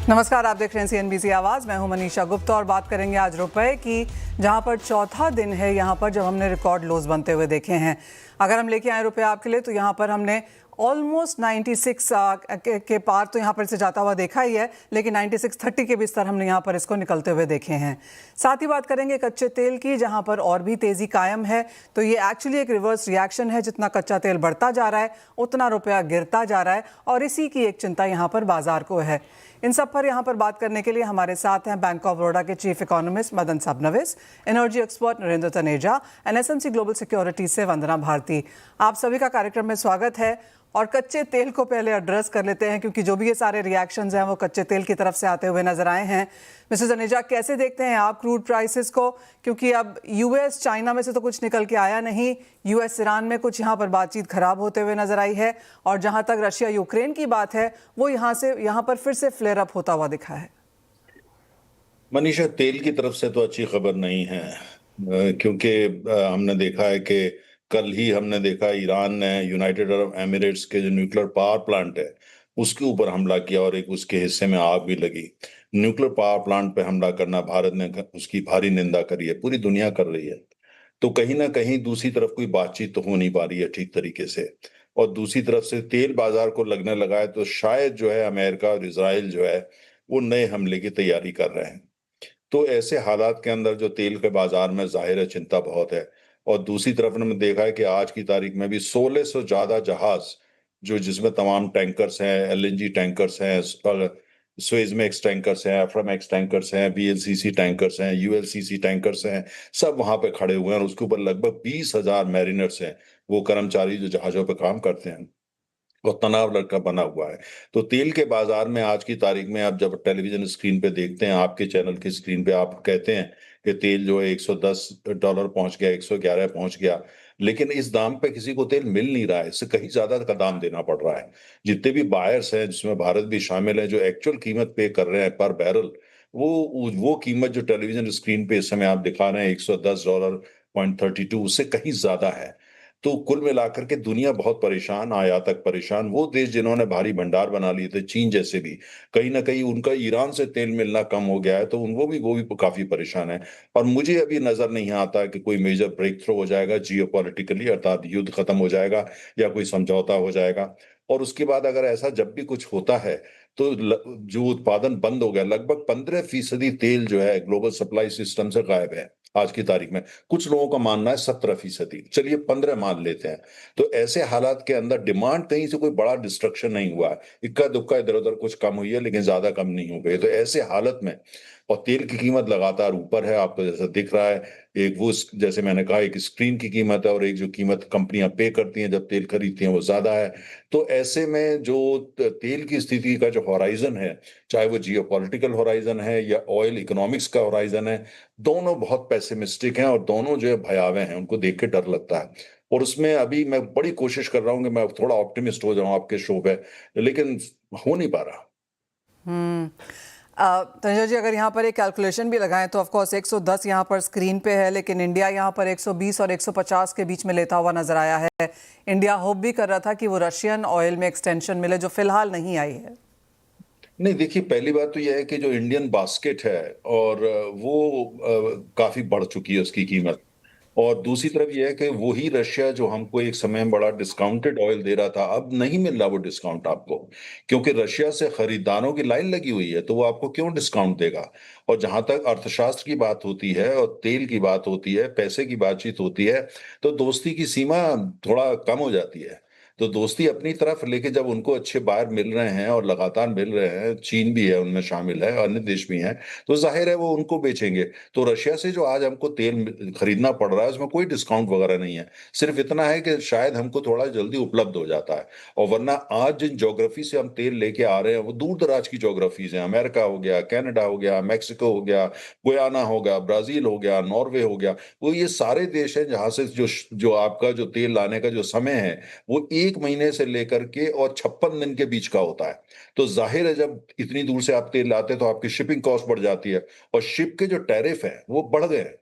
नमस्कार, आप देख रहे हैं सीएनबीसी आवाज़। मैं हूं मनीषा गुप्ता और बात करेंगे आज रुपए की, जहां पर चौथा दिन है यहां पर जब हमने रिकॉर्ड लोज बनते हुए देखे हैं। अगर हम लेके आए रुपए आपके लिए तो यहां पर हमने ऑलमोस्ट 96 के पार तो यहाँ पर इसे जाता हुआ देखा ही है, लेकिन 96.30 के भी स्तर हमने यहाँ पर इसको निकलते हुए देखे हैं। साथ ही बात करेंगे कच्चे तेल की, जहाँ पर और भी तेज़ी कायम है। तो ये एक्चुअली एक रिवर्स रिएक्शन है, जितना कच्चा तेल बढ़ता जा रहा है उतना रुपया गिरता जा रहा है, और इसी की एक चिंता यहाँ पर बाजार को है। इन सब पर यहाँ पर बात करने के लिए हमारे साथ हैं बैंक ऑफ बड़ौदा के chief economist Madan Sabnavis, energy expert Narendra Taneja, NSMC global securities से वंदना भारती। आप सभी का कार्यक्रम में स्वागत है। और कच्चे तेल को पहले एड्रेस कर लेते हैं, क्योंकि जो भी ये सारे रिएक्शंस हैं वो कच्चे तेल की तरफ से आते हुए नजर आए हैं। मिस्टर तनेजा, कैसे देखते हैं आप क्रूड प्राइसेस को? क्योंकि अब यूएस चाइना में से तो कुछ निकल के आया नहीं, यूएस ईरान में कुछ यहाँ पर बातचीत खराब होते हुए नजर आई है, और जहां तक रशिया यूक्रेन की बात है वो यहाँ पर फिर से फ्लेयर अप होता हुआ दिखा है। मनीषा, तेल की तरफ से तो अच्छी खबर नहीं है, क्योंकि हमने देखा है कि कल ही हमने देखा ईरान ने यूनाइटेड अरब एमिरेट्स के जो न्यूक्लियर पावर प्लांट है उसके ऊपर हमला किया और एक उसके हिस्से में आग भी लगी। न्यूक्लियर पावर प्लांट पे हमला करना, भारत ने उसकी भारी निंदा करी है, पूरी दुनिया कर रही है। तो कहीं ना कहीं दूसरी तरफ कोई बातचीत तो हो नहीं पा रही है ठीक तरीके से, और दूसरी तरफ से तेल बाजार को लगने लगा है तो शायद जो है अमेरिका और इसराइल जो है वो नए हमले की तैयारी कर रहे हैं। तो ऐसे हालात के अंदर जो तेल के बाजार में जाहिर है चिंता बहुत है। और दूसरी तरफ हमने देखा है कि आज की तारीख में भी 1600 ज्यादा जहाज, जो जिसमें तमाम टैंकर्स हैं, एलएनजी टैंकर्स हैं, स्वेजमैक्स टैंकर्स हैं, अफ्रामैक्स टैंकर्स हैं, बीएलसीसी टैंकर्स हैं, यूएलसीसी टैंकर्स हैं, सब वहां पे खड़े हुए हैं और उसके ऊपर लगभग 20,000 मैरिनर्स हैं, वो कर्मचारी जो जहाजों पर काम करते हैं, और तनाव लड़का बना हुआ है। तो तेल के बाजार में आज की तारीख में आप जब टेलीविजन स्क्रीन पे देखते हैं, आपके चैनल की स्क्रीन पे आप कहते हैं कि तेल जो है $110 पहुंच गया, 111 पहुंच गया, लेकिन इस दाम पे किसी को तेल मिल नहीं रहा है, इससे कहीं ज्यादा का दाम देना पड़ रहा है। जितने भी बायर्स हैं, जिसमें भारत भी शामिल है, जो एक्चुअल कीमत पे कर रहे हैं पर बैरल, वो कीमत जो टेलीविजन स्क्रीन पे इस समय आप दिखा रहे हैं $110.32, उससे कहीं ज्यादा है। तो कुल मिलाकर के दुनिया बहुत परेशान, आयातक परेशान। वो देश जिन्होंने भारी भंडार बना लिए थे, चीन जैसे भी, कहीं ना कहीं उनका ईरान से तेल मिलना कम हो गया है, तो वो भी काफी परेशान है। और मुझे अभी नजर नहीं आता कि कोई मेजर ब्रेक थ्रू हो जाएगा जियोपॉलिटिकली, अर्थात युद्ध खत्म हो जाएगा या कोई समझौता हो जाएगा। और उसके बाद अगर ऐसा जब भी कुछ होता है तो जो उत्पादन बंद हो गया, लगभग 15% तेल जो है ग्लोबल सप्लाई सिस्टम से गायब है आज की तारीख में। कुछ लोगों का मानना है 17%, चलिए 15 मान लेते हैं। तो ऐसे हालात के अंदर डिमांड कहीं से कोई बड़ा डिस्ट्रक्शन नहीं हुआ है, इक्का दुक्का इधर उधर कुछ कम हुई है, लेकिन ज्यादा कम नहीं हो गई। तो ऐसे हालत में, और तेल की कीमत लगातार ऊपर है, आपको जैसा दिख रहा है, एक वो जैसे मैंने कहा एक स्क्रीन की कीमत है और एक जो कीमत कंपनियां पे करती हैं जब तेल खरीदती हैं वो ज्यादा है। तो ऐसे में जो तेल की स्थिति का जो होराइजन है, चाहे वो जियोपॉलिटिकल होराइजन है या ऑयल इकोनॉमिक्स का होराइजन है, दोनों बहुत पेसिमिस्टिक हैं और दोनों जो है भयावह हैं, उनको देख के डर लगता है। और उसमें अभी मैं बड़ी कोशिश कर रहा हूं कि मैं थोड़ा ऑप्टिमिस्ट हो जाऊं आपके शो पे, लेकिन हो नहीं पा रहा। तनुजा जी, अगर यहाँ पर एक कैलकुलेशन भी लगाएं तो ऑफ कोर्स 110 यहाँ पर स्क्रीन पे है, लेकिन इंडिया यहाँ पर 120 और 150 के बीच में लेता हुआ नजर आया है। इंडिया होप भी कर रहा था कि वो रशियन ऑयल में एक्सटेंशन मिले, जो फिलहाल नहीं आई है। नहीं, देखिए, पहली बात तो यह है कि जो इंडियन बास्केट है और वो काफी बढ़ चुकी है उसकी कीमत। और दूसरी तरफ यह है कि वही रशिया जो हमको एक समय में बड़ा डिस्काउंटेड ऑयल दे रहा था, अब नहीं मिल रहा वो डिस्काउंट आपको, क्योंकि रशिया से खरीदारों की लाइन लगी हुई है, तो वो आपको क्यों डिस्काउंट देगा। और जहां तक अर्थशास्त्र की बात होती है और तेल की बात होती है, पैसे की बातचीत होती है, तो दोस्ती की सीमा थोड़ा कम हो जाती है। तो दोस्ती अपनी तरफ लेके जब उनको अच्छे बायर मिल रहे हैं और लगातार मिल रहे हैं, चीन भी है उनमें शामिल है, अन्य देश भी हैं, तो जाहिर है वो उनको बेचेंगे। तो रशिया से जो आज हमको तेल खरीदना पड़ रहा है उसमें कोई डिस्काउंट वगैरह नहीं है, सिर्फ इतना है कि शायद हमको थोड़ा जल्दी उपलब्ध हो जाता है। और वरना आज जिन ज्योग्राफी से हम तेल लेके आ रहे हैं वो दूर दराज की ज्योग्राफीज हैं, अमेरिका हो गया, कनाडा हो गया, मैक्सिको हो गया, गुयाना हो गया, ब्राजील हो गया, नॉर्वे हो गया। वो ये सारे देश हैं जहां से जो जो आपका जो तेल लाने का जो समय है वो 1 महीने से लेकर के और 56 दिन के बीच का होता है। तो जाहिर है जब इतनी दूर से आप तेल लाते हैं तो आपकी शिपिंग कॉस्ट बढ़ जाती है, और शिप के जो टैरिफ है वो बढ़ गए हैं।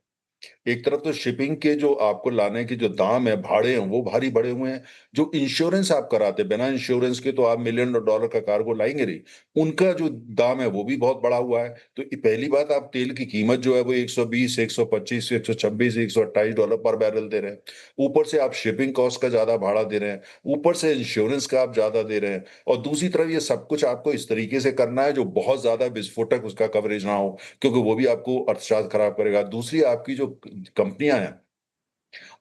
एक तरफ तो शिपिंग के जो आपको लाने के जो दाम है, भाड़े हैं, वो भारी बढ़े हुए हैं। जो इंश्योरेंस आप कराते हैं, बिना इंश्योरेंस के तो आप मिलियन डॉलर का कार्गो लाएँगे नहीं। उनका जो दाम है, वो भी बहुत बढ़ा हुआ है। तो पहली बात, आप तेल की कीमत जो है वो 120, 125, 126, 128 डॉलर पर बैरल दे रहे हैं। ऊपर से आप शिपिंग कॉस्ट का ज़्यादा भाड़ा दे रहे हैं, ऊपर से इंश्योरेंस का आप ज़्यादा दे रहे हैं और दूसरी तरफ ये सब कुछ आपको इस तरीके से करना है जो बहुत ज़्यादा विस्फोटक उसका कवरेज ना हो, क्योंकि वो भी आपको अर्थशास्त्र खराब करेगा। दूसरी आपकी जो कंपनियाँ हैं,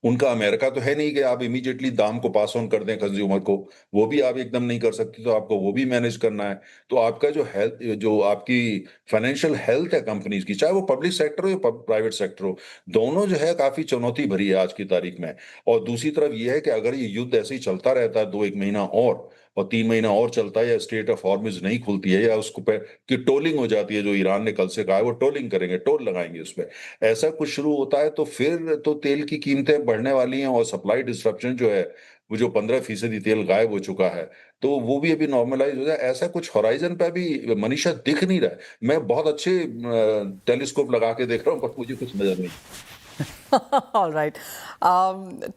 उनका अमेरिका तो है नहीं कि आप इमीडिएटली दाम को पास ऑन कर दें कंज्यूमर को, वो भी आप एकदम नहीं कर सकते, तो आपको वो भी मैनेज करना है। तो आपका जो आपकी फाइनेंशियल हेल्थ है कंपनीज़ की, चाहे वो पब्लिक सेक्टर हो या प्राइवेट सेक्टर हो, दोनों जो है काफ़ी चुनौती भरी है आज की तारीख में। और दूसरी तरफ ये है कि अगर ये युद्ध ऐसे ही चलता रहता है 2-1 महीना और 3 महीना और चलता है, या स्ट्रेट ऑफ हॉर्मुज़ नहीं खुलती है, या उसको पे की टोलिंग हो जाती है, जो ईरान ने कल से कहा है, वो टोलिंग करेंगे, टोल लगाएँगे उसपे। ऐसा कुछ शुरू होता है तो फिर तो तेल की कीमतें बढ़ने वाली हैं और सप्लाई डिस्रप्शन जो है, वो जो 15% तेल गायब हो चुका है, तो वो भी अभी नॉर्मलाइज़ हो जाए, ऐसा कुछ होराइज़न पे अभी मनीषा दिख नहीं रहा है। मैं बहुत अच्छे टेलीस्कोप लगा के देख रहा हूँ, पर मुझे कुछ नज़र नहीं। ऑल राइट,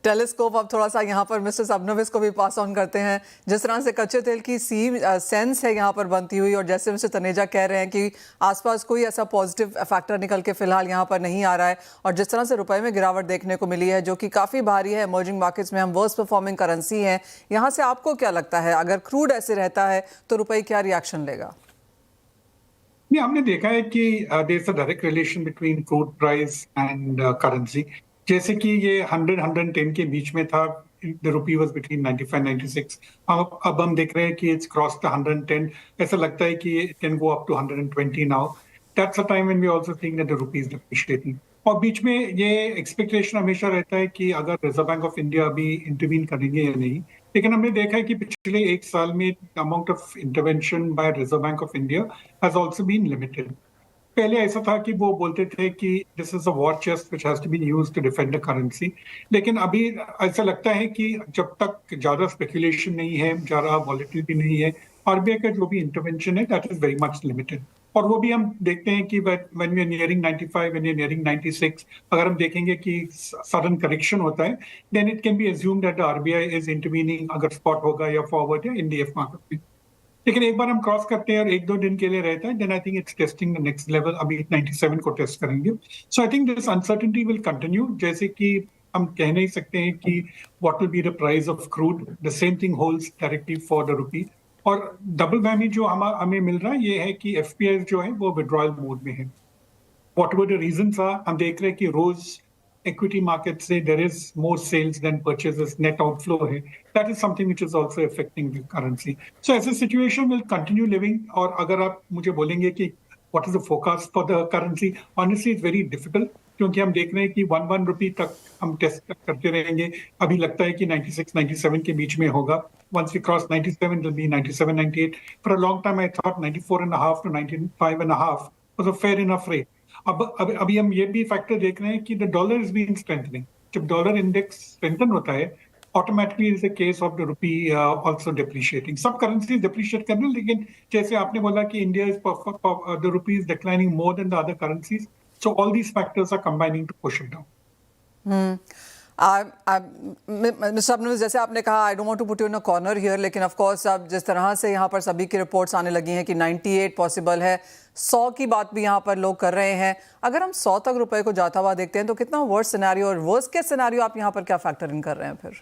टेलीस्कोप अब थोड़ा सा यहाँ पर मिस्टर सबनविस को भी पास ऑन करते हैं। जिस तरह से कच्चे तेल की सेंस है यहाँ पर बनती हुई, और जैसे मिस्टर तनेजा कह रहे हैं कि आसपास कोई ऐसा पॉजिटिव फैक्टर निकल के फिलहाल यहाँ पर नहीं आ रहा है, और जिस तरह से रुपए में गिरावट देखने को मिली है जो कि काफ़ी भारी है, इमर्जिंग मार्केट्स में हम वर्स्ट परफॉर्मिंग करेंसी हैं, यहाँ से आपको क्या लगता है अगर क्रूड ऐसे रहता है तो रुपये क्या रिएक्शन लेगा? नहीं, हमने देखा है कि there is a direct relation between crude price and currency. जैसे कि ये 100-110 के बीच में था, द रुपी वाज बिटवीन 95-96। अब हम देख रहे हैं कि इट्स क्रॉस द 110। ऐसा लगता है कि it can go up to 120 now. That's a time when we also think that the rupee is depreciating. और बीच में ये एक्सपेक्टेशन हमेशा रहता है कि अगर रिजर्व बैंक ऑफ इंडिया अभी इंटरवीन करेंगे या नहीं। लेकिन हमने देखा है कि पिछले 1 साल में amount of intervention by Reserve Bank of India has also been limited. पहले ऐसा था कि वो बोलते थे कि this is a war chest which has to be used to defend the currency. लेकिन अभी ऐसा लगता है कि जब तक ज्यादा स्पेकुलेशन नहीं है, ज्यादा वॉलेटिलिटी नहीं है, आरबीआई का जो भी इंटरवेंशन है that is very much limited. और वो भी हम देखते हैं कि when we are nearing 95, when we are nearing 96, अगर हम देखेंगे कि सडन करेक्शन होता है, then it can be assumed that the RBI is intervening, अगर स्पॉट होगा या फॉरवर्ड या एनडीएफ मार्केट में। लेकिन एक बार हम क्रॉस करते हैं और 1-2 दिन के लिए रहता है, then I think it's testing the next level. अभी 97 को टेस्ट करेंगे। So I think this uncertainty will continue. जैसे कि हम कह नहीं सकते हैं कि what will be the price of crude, the same thing holds directly for the rupee. और डबल वैमी जो हमें मिल रहा है ये है कि एफपीआई जो है वो विड्रॉयल मोड में है। What were the reasons are, हम देख रहे हैं कि रोज equity markets say there is more sales than purchases, net outflow hai. That is something which is also affecting the currency. So as a situation will continue living. और अगर आप मुझे बोलेंगे कि what is the forecast for the currency, honestly it's very difficult, क्योंकि हम देख रहे हैं कि 1 रुपी तक हम टेस्ट करते रहेंगे। अभी लगता है कि 96-97 के बीच में होगा। Once we cross 97 it will be 97-98. For a long time I thought 94.5 to 95.5 was a fair enough rate. अभी हम ये भी फैक्टर देख रहे हैं कि the dollar is being strengthening. जब डॉलर इंडेक्स स्ट्रेंथन होता है, automatically is the case of the rupee also depreciating. सब करेंसीज डिप्रिशिएट कर रहे हैं, लेकिन जैसे आपने बोला कि India is the rupee is declining more than the other currencies, so all these factors are combining to push it down. Mr Abnoos, जैसे आपने कहा, I don't want to put you in a corner here, लेकिन of course अब जिस तरह से यहाँ पर सभी की रिपोर्ट्स आने लगी हैं कि 98 पॉसिबल है, 100 की बात भी यहाँ पर लोग कर रहे हैं। अगर हम 100 तक रुपए को जाता हुआ देखते हैं तो कितना वर्स्ट सिनेरियो, और वर्स्ट केस सिनेरियो आप यहाँ पर क्या फैक्टर इन कर रहे हैं फिर?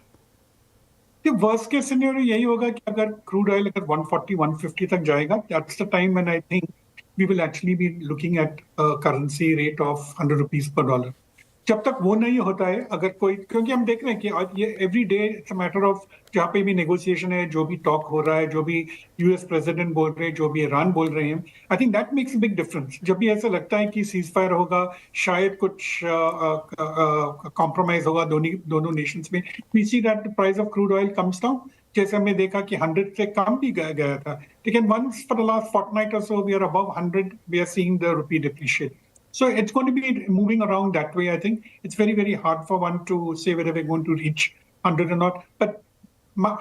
वर्स्ट केस सिनेरियो यही होगा कि अगर क्रूड ऑयल अगर 140-150 तक जाएगा, that's the time when I think we will actually be looking at currency rate of 100 rupees per dollar. जब तक वो नहीं होता है, अगर कोई, क्योंकि हम देख रहे हैं कि आज ये every day it's a matter of, जहाँ पे भी नेगोशिएशन है, जो भी टॉक हो रहा है, जो भी यूएस प्रेसिडेंट बोल रहे हैं, जो भी ईरान बोल रहे हैं, I think that makes a big difference. जब भी ऐसा लगता है कि सीज फायर होगा, शायद कुछ कॉम्प्रोमाइज होगा दोनों नेशंस में, we see that the price of crude oil comes down. जैसे हमने देखा कि 100 से कम भी गया था, लेकिन once for the last fortnight और so we are above 100, we are seeing the rupee depreciate. So it's going to be moving around that way. I think it's very, very hard for one to say whether we're going to reach 100 or not. But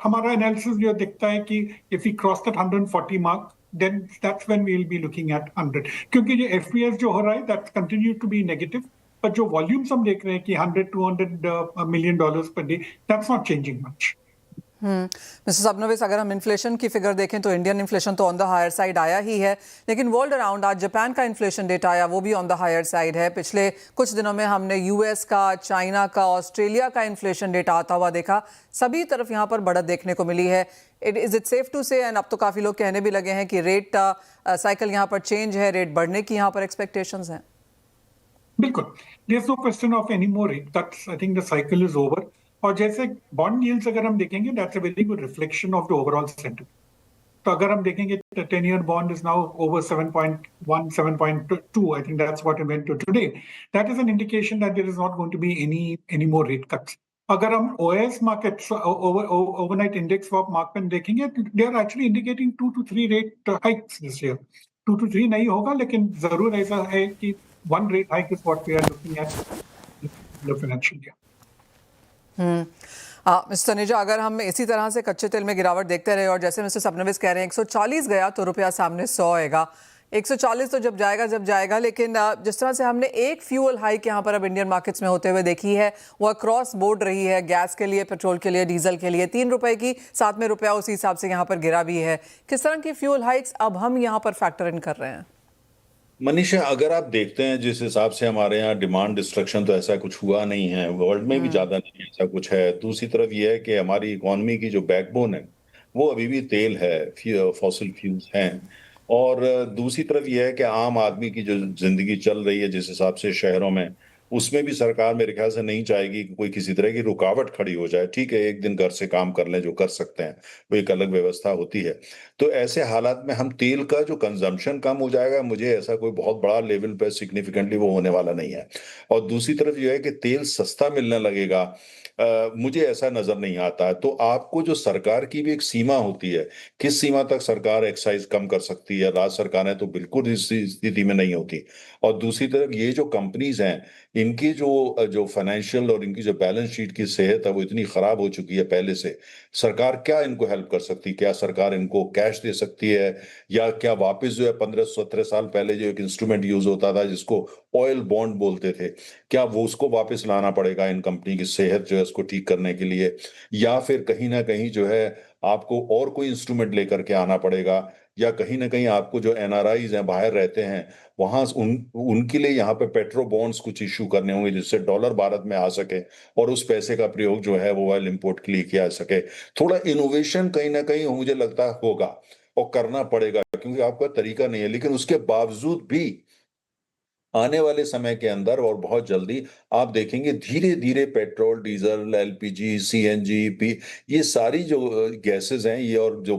हमारा analysis जो दिखता है कि if we cross that 140 mark, then that's when we'll be looking at 100. क्योंकि जो FPS जो हो रहा है, that continues to be negative. पर जो वॉल्यूम्स हम देख रहे हैं कि 100-200 million dollars per day, that's not changing much. Mr Sabnavis, अगर हम इन्फ्लेशन की फिगर देखें तो इंडियन इन्फ्लेशन तो ऑन द हायर साइड आया ही है, लेकिन वर्ल्ड अराउंड आज जापान का इन्फ्लेशन डेटा आया, वो भी ऑन द हायर साइड है। पिछले कुछ दिनों में हमने यूएस का, चाइना का, ऑस्ट्रेलिया का इन्फ्लेशन डेटा आता हुआ देखा। सभी तरफ यहाँ पर बढ़त देखने को मिली है। इज इट सेफ टू से, एंड अब तो काफ़ी लोग कहने भी लगे हैं कि रेट साइकिल यहाँ पर चेंज है, रेट बढ़ने की यहाँ पर एक्सपेक्टेशंस हैं? बिल्कुल, there's no question of any more rate cuts. I think the cycle is over. और जैसे बॉन्ड यील्ड्स अगर हम देखेंगे, that's a very good reflection of the overall sentiment. तो अगर हम देखेंगे, the 10-year bond is now over 7.1, 7.2. I think that's what it went to today. That is an indication that there is not going to be any more rate cuts. अगर हम OIS markets, overnight index swap market देखेंगे, they are actually indicating 2 to 3 rate hikes this year. 2 to 3 नहीं होगा, लेकिन जरूर ऐसा है कि 1 rate hike is what we are looking at the financial year. Mister Taneja, अगर हम इसी तरह से कच्चे तेल में गिरावट देखते रहे और जैसे मिस्टर सबनविस कह रहे हैं 140 गया तो रुपया सामने 100 आएगा, 140 तो जब जाएगा, लेकिन जिस तरह से हमने एक फ्यूल हाइक यहाँ पर अब इंडियन मार्केट्स में होते हुए देखी है, वो अक्रॉस बोर्ड रही है, गैस के लिए, पेट्रोल के लिए, डीजल के लिए 3 रुपए की, साथ में रुपया उसी हिसाब से यहाँ पर गिरा भी है। किस तरह की फ्यूल हाइक्स अब हम यहाँ पर फैक्टर इन कर रहे हैं? मनीषा, अगर आप देखते हैं जिस हिसाब से हमारे यहाँ डिमांड डिस्ट्रक्शन तो ऐसा कुछ हुआ नहीं है, वर्ल्ड में भी ज्यादा नहीं ऐसा कुछ है। दूसरी तरफ यह है कि हमारी इकोनॉमी की जो बैकबोन है वो अभी भी तेल है, फॉसिल फ्यूल्स हैं। और दूसरी तरफ यह है कि आम आदमी की जो जिंदगी चल रही है जिस हिसाब से शहरों में, उसमें भी सरकार मेरे ख्याल से नहीं चाहेगी कि कोई किसी तरह की रुकावट खड़ी हो जाए। ठीक है, एक दिन घर से काम कर लें, जो कर सकते हैं, वो एक अलग व्यवस्था होती है। तो ऐसे हालात में हम तेल का जो कंजम्पशन कम हो जाएगा, मुझे ऐसा कोई बहुत बड़ा लेवल पे सिग्निफिकेंटली वो होने वाला नहीं है। और दूसरी तरफ यह है कि तेल सस्ता मिलने लगेगा, मुझे ऐसा नजर नहीं आता है। तो आपको जो सरकार की भी एक सीमा होती है, किस सीमा तक सरकार एक्साइज कम कर सकती है। राज्य सरकारें तो बिल्कुल इस स्थिति में नहीं होती। और दूसरी तरफ ये जो कंपनीज हैं, इनकी जो फाइनेंशियल और इनकी जो बैलेंस शीट की सेहत है वो इतनी खराब हो चुकी है पहले से। सरकार क्या इनको हेल्प कर सकती है? क्या सरकार इनको कैश दे सकती है, या क्या वापस जो है 15-17 साल पहले जो एक इंस्ट्रूमेंट यूज होता था जिसको ऑयल बॉन्ड बोलते थे, क्या वो उसको वापस लाना पड़ेगा इन कंपनी की सेहत जो है उसको ठीक करने के लिए? या फिर कहीं ना कहीं जो है आपको और कोई इंस्ट्रूमेंट लेकर के आना पड़ेगा, या कहीं ना कहीं आपको जो एनआरआईज हैं, बाहर रहते हैं, वहां उनके लिए यहाँ पे पेट्रो बॉन्ड्स कुछ इश्यू करने होंगे जिससे डॉलर भारत में आ सके और उस पैसे का प्रयोग जो है वो ऑयल इंपोर्ट के लिए किया जा सके। थोड़ा इनोवेशन कहीं ना कहीं मुझे लगता है होगा और करना पड़ेगा, क्योंकि आपका तरीका नहीं है। लेकिन उसके बावजूद भी आने वाले समय के अंदर और बहुत जल्दी आप देखेंगे धीरे धीरे पेट्रोल, डीजल, एलपीजी, सीएनजी, ये सारी जो गैसेस हैं, ये और जो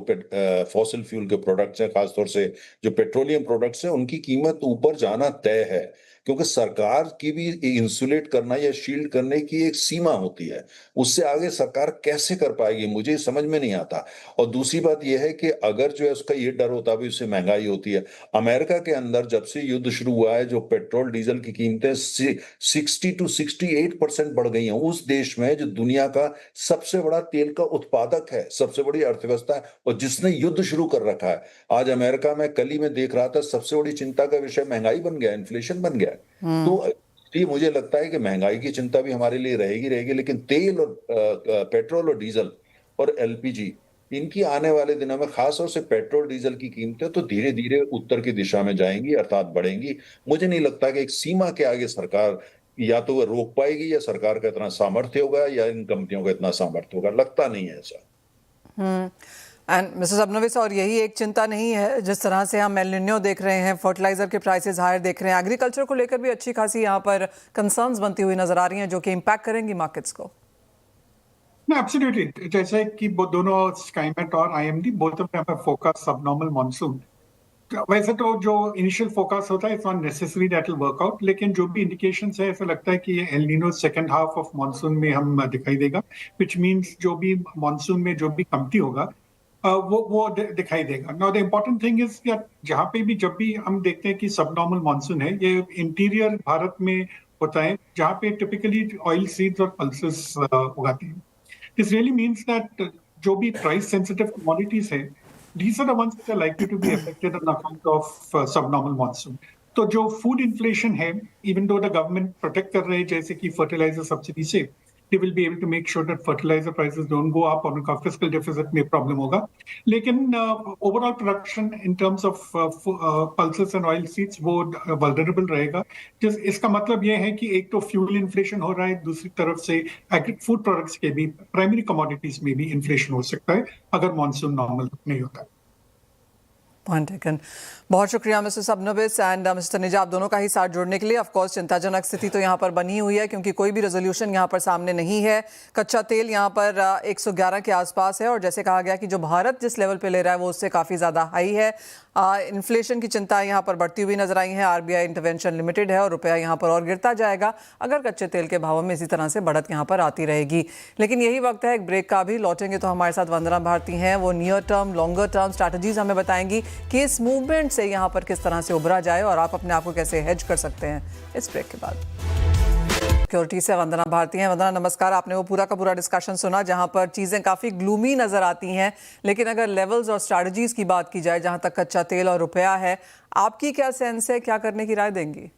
फॉसिल फ्यूल के प्रोडक्ट्स हैं, खासतौर से जो पेट्रोलियम प्रोडक्ट्स हैं, उनकी कीमत ऊपर जाना तय है। क्योंकि सरकार की भी इंसुलेट करना या शील्ड करने की एक सीमा होती है, उससे आगे सरकार कैसे कर पाएगी मुझे समझ में नहीं आता। और दूसरी बात यह है कि अगर जो है उसका ये डर होता है उससे महंगाई होती है। अमेरिका के अंदर जब से युद्ध शुरू हुआ है, जो पेट्रोल डीजल की कीमतें 60 to 68% बढ़ गई हैं। उस देश में जो दुनिया का सबसे बड़ा तेल का उत्पादक है, सबसे बड़ी अर्थव्यवस्था है, और जिसने युद्ध शुरू कर रखा है, आज अमेरिका में कल ही मैं देख रहा था सबसे बड़ी चिंता का विषय महंगाई बन गया, इन्फ्लेशन बन गया। तो ये मुझे लगता है कि महंगाई की चिंता भी हमारे लिए रहेगी, लेकिन तेल और पेट्रोल और डीजल और एलपीजी, इनकी आने वाले दिनों में खासतौर से पेट्रोल डीजल की कीमतें तो धीरे धीरे उत्तर की दिशा में जाएंगी, अर्थात बढ़ेंगी। मुझे नहीं लगता कि एक सीमा के आगे सरकार या तो रोक पाएगी, या सरकार का इतना सामर्थ्य होगा, या इन कंपनियों का इतना सामर्थ्य होगा। लगता नहीं है ऐसा। एंड मिस्टर सबनविस, और यही एक चिंता नहीं है, जिस तरह से हम एल निनो देख रहे हैं, फर्टिलाइजर के प्राइसेस हायर देख रहे हैं, एग्रीकल्चर को लेकर भी अच्छी खासी यहाँ पर कंसर्न्स बनती हुई नजर आ रही हैं, जो कि इम्पैक्ट करेंगी मार्केट्स को। एब्सोल्युटली, जैसे कि दोनों स्काईमेट और IMD both of them have forecast subnormal monsoon. वैसे तो जो इनिशियल फोरकास्ट होता है it's not necessary that will work out, लेकिन जो भी इंडिकेशंस है ऐसा लगता है कि El Nino second half of monsoon में हम दिखाई देगा, व्हिच मींस जो भी मॉनसून में जो भी कमती होगा वो दिखाई देगा। Now the important thing is that जहाँ पे भी जब भी हम देखते हैं कि सबनॉर्मल मॉनसून है, ये इंटीरियर भारत में होता है जहाँ पे टिपिकली ऑयल सीड्स और पल्सेस उगाते हैं। This really means that जो भी price sensitive commodities है, these are the ones that are likely to be affected on account of subnormal monsoon. तो जो फूड इन्फ्लेशन है, even though the government protect कर रहे हैं जैसे कि फर्टिलाइजर सब्सिडी से, they will be able to make sure that fertilizer prices don't go up और उनका fiscal deficit में problem होगा. लेकिन overall production in terms of pulses and oil seeds वो vulnerable रहेगा. इसका मतलब ये है कि एक तो fuel inflation हो रहा है, दूसरी तरफ से food products के भी primary commodities में भी inflation हो सकता है अगर monsoon normal नहीं होता. Point taken. बहुत शुक्रिया मिस्टर सबनविस एंड मिस्टर तनेजा, आप दोनों का ही साथ जोड़ने के लिए. ऑफ कोर्स चिंताजनक स्थिति तो यहाँ पर बनी हुई है क्योंकि कोई भी रेजोल्यूशन यहाँ पर सामने नहीं है. कच्चा तेल यहाँ पर 111 के आसपास है और जैसे कहा गया कि जो भारत जिस लेवल पे ले रहा है वो उससे काफ़ी ज़्यादा हाई है. इन्फ्लेशन की चिंता यहाँ पर बढ़ती हुई नजर आई है. आरबीआई इंटरवेंशन लिमिटेड है और रुपया यहाँ पर और गिरता जाएगा अगर कच्चे तेल के भावों में इसी तरह से बढ़त यहाँ पर आती रहेगी. लेकिन यही वक्त है एक ब्रेक का भी. लौटेंगे तो हमारे साथ वंदना भारती हैं, वो near term longer term strategies हमें बताएंगी कि इस मूवमेंट से यहाँ पर किस तरह से उभरा जाए और आप अपने आप को कैसे हेज कर सकते हैं. इस ब्रेक के बाद सिक्योरिटी से वंदना भारती हैं. वंदना नमस्कार. आपने वो पूरा का पूरा डिस्कशन सुना जहां पर चीज़ें काफ़ी ग्लूमी नज़र आती हैं, लेकिन अगर लेवल्स और स्ट्रैटेजीज की बात की जाए जहां तक कच्चा तेल और रुपया है, आपकी क्या सेंस है, क्या करने की राय देंगी?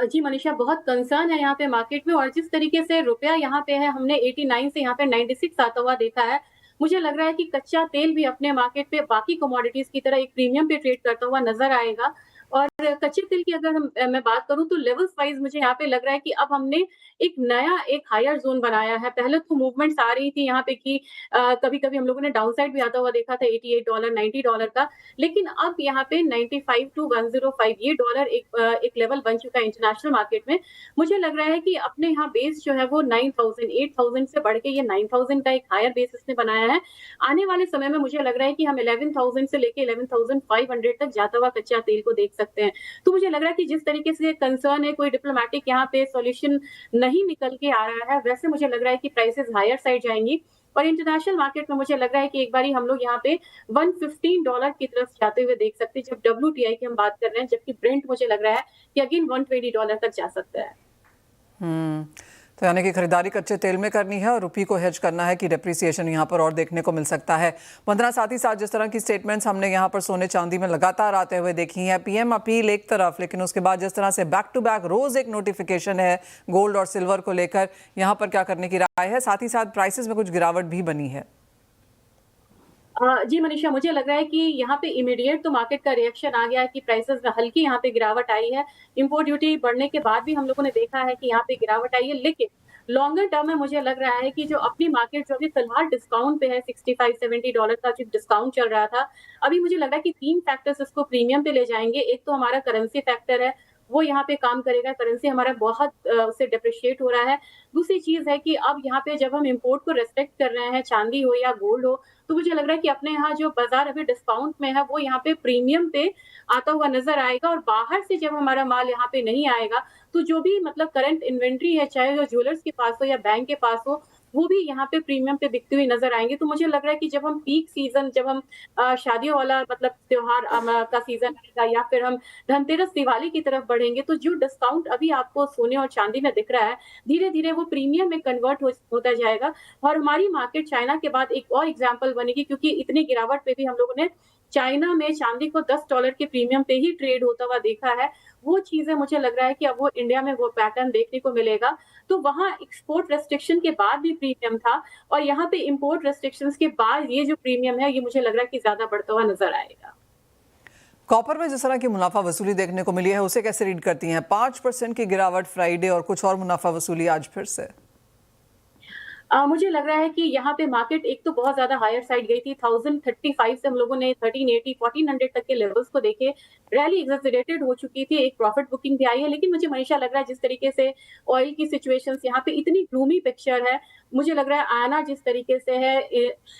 जी मनीषा, बहुत कंसर्न है यहाँ पे मार्केट में और जिस तरीके से रुपया यहाँ पे है, हमने 89 से यहाँ पे 96 आता हुआ देखा है. मुझे लग रहा है कि कच्चा तेल भी अपने मार्केट पे बाकी कमोडिटीज की तरह एक प्रीमियम पे ट्रेड करता हुआ नजर आएगा. और कच्चे तेल की अगर मैं बात करूं तो लेवल्स वाइज मुझे यहाँ पे लग रहा है कि अब हमने एक नया एक हायर जोन बनाया है. पहले तो मूवमेंट्स आ रही थी यहाँ पे कि कभी कभी हम लोगों ने डाउन साइड भी आता हुआ देखा था $88 $90 का, लेकिन अब यहाँ पे 95 to 105 ये डॉलर एक लेवल बन चुका है इंटरनेशनल मार्केट में. मुझे लग रहा है कि अपने यहाँ बेस जो है वो 9,000 8,000 से बढ़ के ये 9,000 का एक हायर बेस इसने बनाया है. आने वाले समय में मुझे लग रहा है कि हम 11,000 से लेके 11,500 तक जाता हुआ कच्चा तेल को देख सकते हैं. तो मुझे लग रहा है कि जिस तरीके से कंसर्न है, कोई डिप्लोमेटिक यहाँ पे सॉल्यूशन नहीं निकल के आ रहा है, वैसे मुझे लग रहा है कि प्राइसेस हायर साइड जाएंगी. और इंटरनेशनल मार्केट में मुझे लग रहा है कि एक बारी हम लोग यहाँ पे $115 की तरफ जाते हुए देख सकते हैं जब WTI की हम बात कर रहे हैं, जबकि ब्रेंट मुझे लग रहा है कि अगेन $120 तक जा सकता है. तो यानी कि खरीदारी कच्चे तेल में करनी है और रुपये को हेज करना है कि डेप्रिसिएशन यहाँ पर और देखने को मिल सकता है. वंदना, साथ ही साथ जिस तरह की स्टेटमेंट्स हमने यहाँ पर सोने चांदी में लगातार आते हुए देखी हैं, पीएम अपील एक तरफ, लेकिन उसके बाद जिस तरह से बैक टू बैक रोज एक नोटिफिकेशन है गोल्ड और सिल्वर को लेकर, यहाँ पर क्या करने की राय है? साथ ही साथ प्राइसेस में कुछ गिरावट भी बनी है. जी मनीषा, मुझे लग रहा है कि यहाँ पे इमीडिएट तो मार्केट का रिएक्शन आ गया है कि प्राइसेस में हल्की यहाँ पे गिरावट आई है. इंपोर्ट ड्यूटी बढ़ने के बाद भी हम लोगों ने देखा है कि यहाँ पे गिरावट आई है, लेकिन लॉन्गर टर्म में मुझे लग रहा है कि जो अपनी मार्केट जो अभी फिलहाल डिस्काउंट पे है $65-70 का जो डिस्काउंट चल रहा था, अभी मुझे लग रहा है कि 3 फैक्टर्स इसको प्रीमियम पे ले जाएंगे. एक तो हमारा करेंसी फैक्टर है, वो यहाँ पे काम करेगा. करेंसी हमारा बहुत उससे डिप्रिशिएट हो रहा है. दूसरी चीज है कि अब यहाँ पे जब हम इंपोर्ट को रेस्ट्रिक्ट कर रहे हैं, चांदी हो या गोल्ड हो, तो मुझे लग रहा है कि अपने यहाँ जो बाजार अभी डिस्काउंट में है वो यहाँ पे प्रीमियम पे आता हुआ नजर आएगा. और बाहर से जब हमारा माल यहाँ पे नहीं आएगा तो जो भी मतलब करंट इन्वेंट्री है, चाहे वो ज्वेलर्स के पास हो या बैंक के पास हो, वो भी यहाँ पे प्रीमियम पे बिकती हुई नजर आएंगे. तो मुझे लग रहा है कि जब हम पीक सीजन, जब हम शादियों वाला मतलब त्योहार का सीजन आएगा या फिर हम धनतेरस दिवाली की तरफ बढ़ेंगे, तो जो डिस्काउंट अभी आपको सोने और चांदी में दिख रहा है, धीरे धीरे वो प्रीमियम में कन्वर्ट होता जाएगा. और हमारी मार्केट चाइना के बाद एक और एग्जाम्पल बनेगी, क्योंकि इतनी गिरावट पे भी हम लोगों ने चाइना में चांदी को $10 के प्रीमियम पे ही ट्रेड होता हुआ देखा है. वो चीजें मुझे लग रहा है कि अब वो इंडिया में वो पैटर्न देखने को मिलेगा. तो वहां एक्सपोर्ट रेस्ट्रिक्शन के बाद भी प्रीमियम था और यहाँ पे इंपोर्ट रेस्ट्रिक्शंस के बाद ये जो प्रीमियम है, ये मुझे लग रहा है कि ज्यादा बढ़ता हुआ नजर आएगा. कॉपर में जिस तरह की मुनाफा वसूली देखने को मिली है, उसे कैसे रीड करती हैं? 5% की गिरावट फ्राइडे और कुछ और मुनाफा वसूली आज फिर से. मुझे लग रहा है कि यहाँ पे मार्केट एक तो बहुत ज्यादा हायर साइड गई थी. 1035 से हम लोगों ने 1380 1400 तक के लेवल्स को देखे. रैली एग्जैजरेटेड हो चुकी थी, एक प्रॉफिट बुकिंग भी आई है. लेकिन मुझे हमेशा लग रहा है जिस तरीके से ऑयल की सिचुएशंस यहाँ पे इतनी ग्लूमी पिक्चर है, मुझे लग रहा है आना जिस तरीके से है,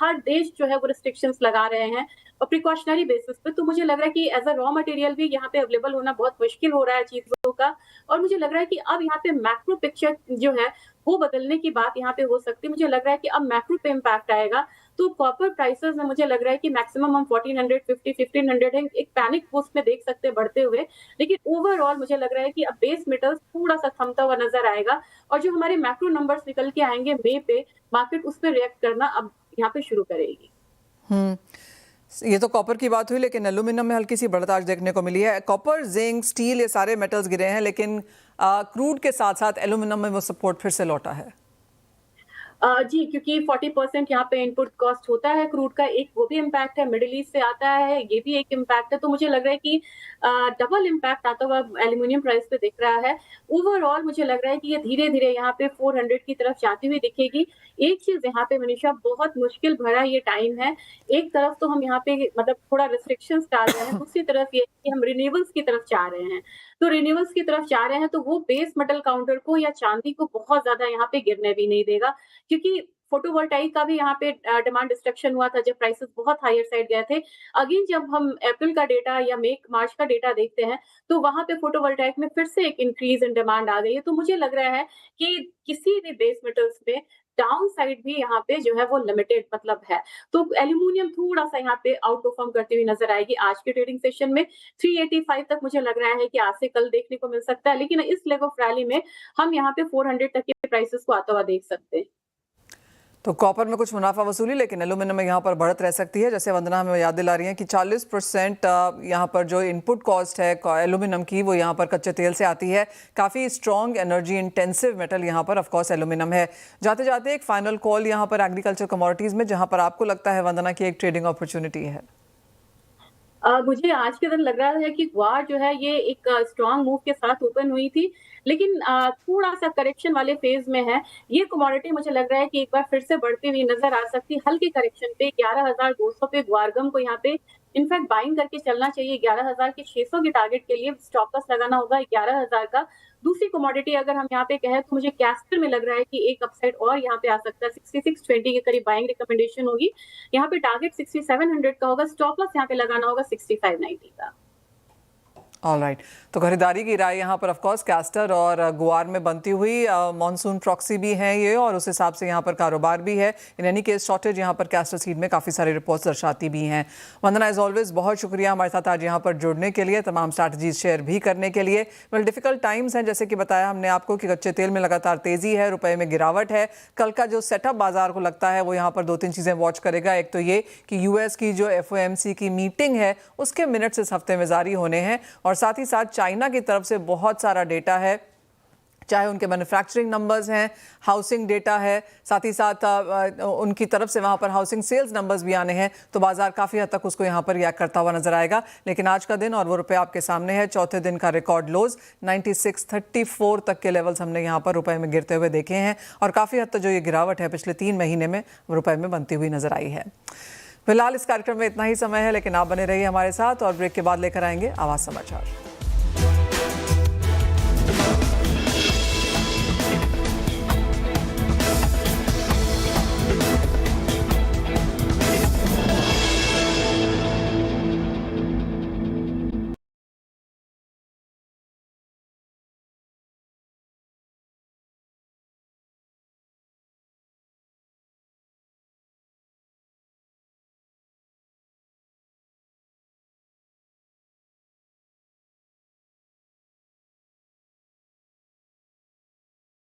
हर देश जो है वो रिस्ट्रिक्शंस लगा रहे हैं और प्रिकॉशनरी बेसिस पे. तो मुझे लग रहा है कि एज अ रॉ मटेरियल भी यहाँ पे अवेलेबल होना बहुत मुश्किल हो रहा है चीजों का. और मुझे लग रहा है कि अब यहाँ पे मैक्रो पिक्चर जो है वो बदलने की बात यहाँ पे हो सकती है. मुझे लग रहा है कि अब मैक्रो पे इम्पैक्ट आएगा. तो कॉपर प्राइसेस में मुझे लग रहा है कि मैक्सिमम हम 1450 1500 है, एक पैनिक पोस्ट में देख सकते हैं बढ़ते हुए. लेकिन ओवरऑल मुझे लग रहा है कि अब बेस मेटल्स थोड़ा सा थमता हुआ नजर आएगा और जो हमारे मैक्रो नंबर्स निकल के आएंगे मई पे, मार्केट उस पर रिएक्ट करना अब यहाँ पे शुरू करेगी. ये तो कॉपर की बात हुई, लेकिन एल्यूमिनियम में हल्की सी बढ़त आज देखने को मिली है। कॉपर, जिंक, स्टील, ये सारे मेटल्स गिरे हैं, लेकिन क्रूड के साथ साथ एल्यूमिनियम में वो सपोर्ट फिर से लौटा है। जी, क्योंकि 40% यहाँ पे इनपुट कॉस्ट होता है क्रूड का, एक वो भी इम्पैक्ट है, मिडिल ईस्ट से आता है, ये भी एक इम्पैक्ट है। तो मुझे लग रहा है कि डबल इम्पैक्ट आता हुआ एल्यूमिनियम प्राइस पे दिख रहा है। ओवरऑल मुझे लग रहा है कि ये धीरे-धीरे यहाँ पे 400 की तरफ जाती हुई दिखेगी। एक चीज़ यहाँ पे मनीषा, बहुत मुश्किल भरा ये टाइम है। एक तरफ तो हम यहाँ पे मतलब थोड़ा रिस्ट्रिक्शंस डाल रहे हैं, दूसरी तरफ ये कि हम रिन्यूएबल्स की तरफ जा रहे हैं। तो रिन्यूएबल्स की तरफ जा रहे हैं तो वो बेस मेटल काउंटर को या चांदी को बहुत ज़्यादा यहाँ पे गिरने भी नहीं देगा, क्योंकि फोटोवोल्टाइक का भी यहाँ पे डिमांड डिस्ट्रक्शन हुआ था जब प्राइसेस बहुत हायर साइड गए थे। अगेन जब हम अप्रैल का डेटा या मार्च का डेटा देखते हैं तो वहां पे फोटोवोल्टाइक में फिर से एक इंक्रीज इन डिमांड आ गई है। तो मुझे लग रहा है कि किसी भी बेस मेटल्स में डाउन साइड भी यहाँ पे जो है वो लिमिटेड मतलब है। तो एल्यूमिनियम थोड़ा सा यहाँ पे आउट परफॉर्म करती हुई नजर आएगी आज के ट्रेडिंग सेशन में। 385 तक मुझे लग रहा है कि आज से कल देखने को मिल सकता है, लेकिन इस लेग ऑफ रैली में हम यहाँ पे 400 तक के प्राइसेस को आता हुआ देख सकते हैं। तो कॉपर में कुछ मुनाफा वसूली, लेकिन एल्यूमिनियम में यहाँ पर बढ़त रह सकती है। जैसे वंदना हमें याद दिला रही है कि 40% यहाँ पर जो इनपुट कॉस्ट है एल्यूमिनियम की, वो यहाँ पर कच्चे तेल से आती है। काफ़ी स्ट्रॉन्ग एनर्जी इंटेंसिव मेटल यहाँ पर ऑफ कोर्स एल्यूमिनियम है। जाते जाते एक फाइनल कॉल यहाँ पर एग्रीकल्चर कमोडिटीज़ में, जहाँ पर आपको लगता है वंदना की एक ट्रेडिंग अपॉर्चुनिटी है। मुझे आज के दिन लग रहा है कि ग्वार जो है ये एक स्ट्रॉन्ग मूव के साथ ओपन हुई थी, लेकिन थोड़ा सा करेक्शन वाले फेज में है। ये कमोडिटी मुझे लग रहा है कि एक बार फिर से बढ़ती हुई नजर आ सकती है। हल्के करेक्शन पे 11,200 पे ग्वारगम को यहाँ पे इनफैक्ट बाइंग करके चलना चाहिए। 11,600 के टारगेट के लिए स्टॉप लॉस लगाना होगा 11,000 का। दूसरी कमोडिटी अगर हम यहाँ पे कहें तो मुझे कैस्टर में लग रहा है कि एक अपसाइड और यहाँ पे आ सकता है। 6620 के करीब बाइंग रिकमेंडेशन होगी। यहाँ पे टारगेट 6700 का होगा, स्टॉप लॉस यहाँ पे लगाना होगा 6590 का। ऑलराइट, तो खरीदारी की राय यहाँ पर ऑफ कोर्स कैस्टर और गुआर में बनती हुई। मॉनसून प्रॉक्सी भी है ये, और उस हिसाब से यहाँ पर कारोबार भी है। इन एनी केस शॉर्टेज यहाँ पर कैस्टर सीड में काफ़ी सारी रिपोर्ट्स दर्शाती भी हैं। वंदना एज ऑलवेज बहुत शुक्रिया हमारे साथ आज यहाँ पर जुड़ने के लिए, तमाम स्ट्रैटेजीज शेयर भी करने के लिए। वेल, डिफिकल्ट टाइम्स हैं, जैसे कि बताया हमने आपको कि कच्चे तेल में लगातार तेज़ी है, रुपए में गिरावट है। कल का जो सेटअप बाजार को लगता है वो यहाँ पर 2-3 चीज़ें वॉच करेगा। एक तो ये कि यूएस की जो FOMC की मीटिंग है उसके मिनट्स इस हफ्ते में जारी होने हैं, और साथ ही साथ चाइना की तरफ से बहुत सारा डेटा है, चाहे उनके मैन्युफैक्चरिंग नंबर्स हैं, हाउसिंग डेटा है, साथ ही साथ उनकी तरफ से वहाँ पर हाउसिंग सेल्स नंबर्स भी आने हैं। तो बाजार काफ़ी हद तक उसको यहाँ पर रिएक्ट करता हुआ नजर आएगा। लेकिन आज का दिन और वो रुपए आपके सामने है। चौथे दिन का रिकॉर्ड लोज 9634 तक के लेवल्स हमने यहाँ पर रुपए में गिरते हुए देखे हैं, और काफ़ी हद तक जो ये गिरावट है पिछले 3 महीने में रुपए में बनती हुई नजर आई है। फिलहाल इस कार्यक्रम में इतना ही समय है, लेकिन आप बने रहिए हमारे साथ, और ब्रेक के बाद लेकर आएंगे आवाज़ समाचार।